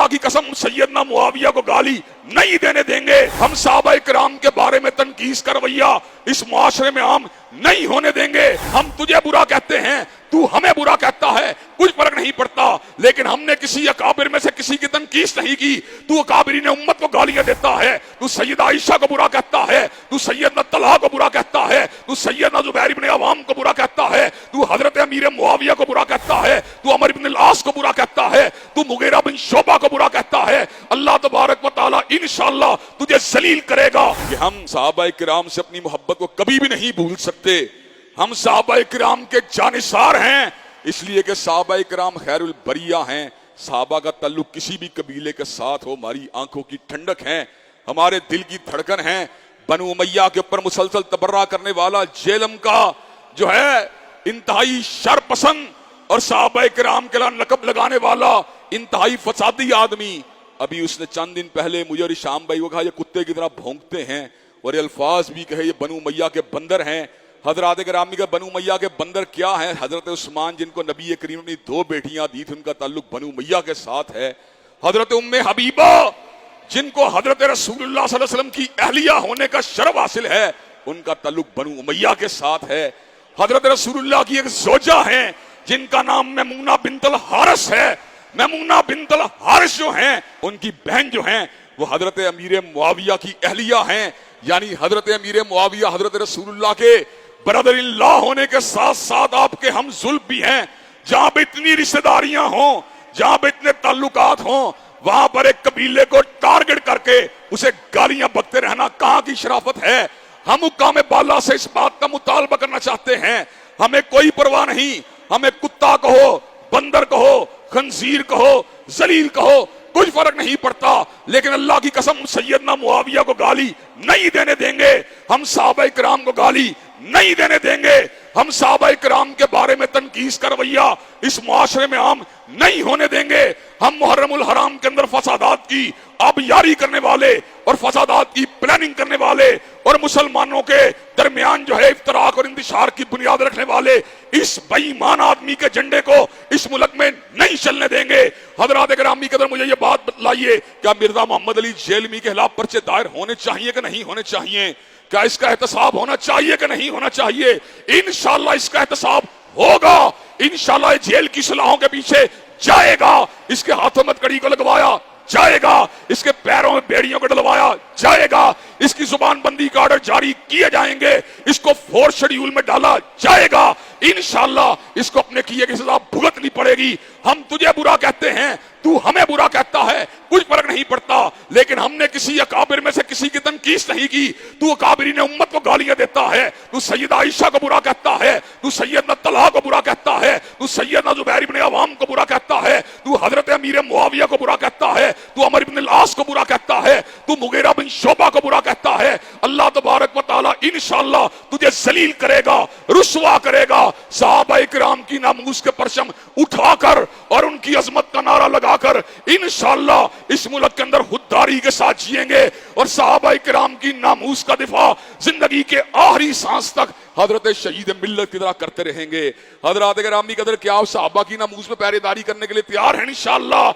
की कसम सैयदना मुआविया को गाली नहीं देने देंगे। हम सहाबा इकराम के बारे में तनकीस का रवैया इस मुआशरे में आम नहीं होने देंगे। हम तुझे बुरा कहते हैं, तू हमें बुरा कहता है, कुछ फर्क नहीं पड़ता, लेकिन हमने किसी अकाबिर में से किसी की तनकीस नहीं की। तू अकाबिरीन उम्मत को गालियां देता है, तू सैयदा आयशा को बुरा कहता है, तू सैयदना तलहा को बुरा कहता है, तू सैयदना जुबैर इब्न अवाम को बुरा कहता है, तू हजरत अमीर मुआविया को बुरा कहता है, तू अमर इब्न अल-आस को बुरा कहता है, तू मुगीरा बिन शोबा को बुरा कहता है। अल्लाह तबारक व तआला इंशाअल्लाह तुझे जलील करेगा। कि हम सहाबा किराम से अपनी मोहब्बत को कभी भी नहीं भूल सकते। हम सहाबा किराम के जानिसार हैं, इसलिए कि सहाबा किराम खैरुल बरिया हैं। सहाबा का ताल्लुक किसी भी कबीले के साथ हो, हमारी आंखों की ठंडक है, हमारे दिल की धड़कन है। बनु उमैया के ऊपर मुसलसल तबर्रा करने वाला जेलम का जो है इंतहाई शर पसंद और सहाबा किराम के लिए लकब लगाने वाला इंतहाई फसादी आदमी, अभी उसने चंद दिन पहले मुझे और शाम भाई को कहा ये कुत्ते की तरह भौंकते हैं, और ये अल्फाज भी कहे ये बनु उमैया के बंदर हैं। हजरत गिरामी का बनु उमैया के बंदर क्या है? हजरत उस्मान जिनको नबी करीम ने 2 बेटियां दी थी, उनका ताल्लुक बनु उमैया के साथ है। हजरत उम्मे हबीबा जिनको हजरत रसूलुल्लाह सल्लल्लाहु अलैहि वसल्लम की अहलिया होने का शरफ हासिल है, उनका ताल्लुक बनु उमैया के साथ है। हजरत रसूलुल्लाह की एक जोजा है जिनका नाम मैमूना बिनतल हारिस है। मैमूना बिनतल हारिस जो हैं, उनकी बहन जो हैं वो हजरत अमीर मुआविया की अहलिया हैं, यानी हजरत अमीर मुआविया हजरत रसूलुल्लाह के ब्रदर इन लॉ होने के साथ साथ आपके हम जुल्फ भी हैं। जहां पे इतनी रिश्तेदारियां हों, जहां पे इतने ताल्लुकात हों, वहां पर एक कबीले को टारगेट करके उसे गालियां बकते रहना कहां की शराफत है? हम हुक्काम बाला से इस बात का मुतालबा करना चाहते हैं, हमें कोई परवाह नहीं, हमें कुत्ता कहो, बंदर कहो, खंजीर कहो, जलील कहो, कुछ फर्क नहीं पड़ता, लेकिन अल्लाह की कसम सैयदना मुआविया को गाली नहीं देने देंगे। हम सहाबा इकराम को गाली नहीं देने देंगे। हम सहाबा इकराम के बारे में तनकीस का रवैया इस मुआशरे में आम नहीं होने देंगे। हम मुहर्रमुल हराम के अंदर फसादात की आबयारी करने वाले और फसादात की प्लानिंग करने वाले और मुसलमानों के दरमियान जो है इफ्तराक और इंतशार की बुनियाद रखने वाले इस बेईमान आदमी के झंडे को इस मुल्क में नहीं चलने देंगे। हजरात गिरामी कदर, मुझे ये बात बतलाइए, क्या मिर्जा मोहम्मद अली जेलमी के खिलाफ पर्चे दायर होने चाहिए कि नहीं होने चाहिए? क्या इसका एहतसाब होना चाहिए कि नहीं होना चाहिए? इंशाअल्लाह इसका एहतसाब होगा। इंशाअल्लाह जेल की सलाहों के पीछे जाएगा, इसके हाथों में कड़ी को लगवाया जाएगा, इसके पैरों में बेड़ियों को डलवाया जाएगा, इसकी जुबान बंदी का ऑर्डर जारी किए जाएंगे, इसको 4 शेड्यूल में डाला जाएगा। इंशाअल्लाह इसको अपने किए की सजा भुगतनी पड़ेगी। हम तुझे बुरा कहते हैं, तू हमें बुरा कहता है, कुछ फर्क नहीं पड़ता, लेकिन हमने किसी अकाबिर में से किसी की तनकीस नहीं की। तू अकाबिरीन उम्मत को गालियां देता है, तू सैयदा आयशा को बुरा कहता है, तू सैयदना तलहा को बुरा कहता है, तू सैयदना जुबैर इब्न अवाम को बुरा कहता है, तू हजरत अमीर मुआविया को बुरा कहता है, तू अमर इब्न अल-आस को बुरा कहता है, तू मुगीरा बिन शोबा को बुरा कहता है। अल्लाह तबारक व तआला इंशाअल्लाह तुझे जलील करेगा, रुसवा करेगा। सहाबा किराम की नामूस के परचम उठाकर और उनकी अजमत का नारा लगाकर इंशाअल्लाह इस मुल्क के अंदर खुददारी के साथ जिएंगे और सहाबा किराम की नामूस का दिफा जिंदगी के आखिरी सांस तक हजरत शहीद मिल्लत की तरह करते रहेंगे। हजरत गिरामी कदर, क्या आप सहाबा की नामूस में पहरेदारी करने के लिए तैयार हैं? इंशाअल्लाह।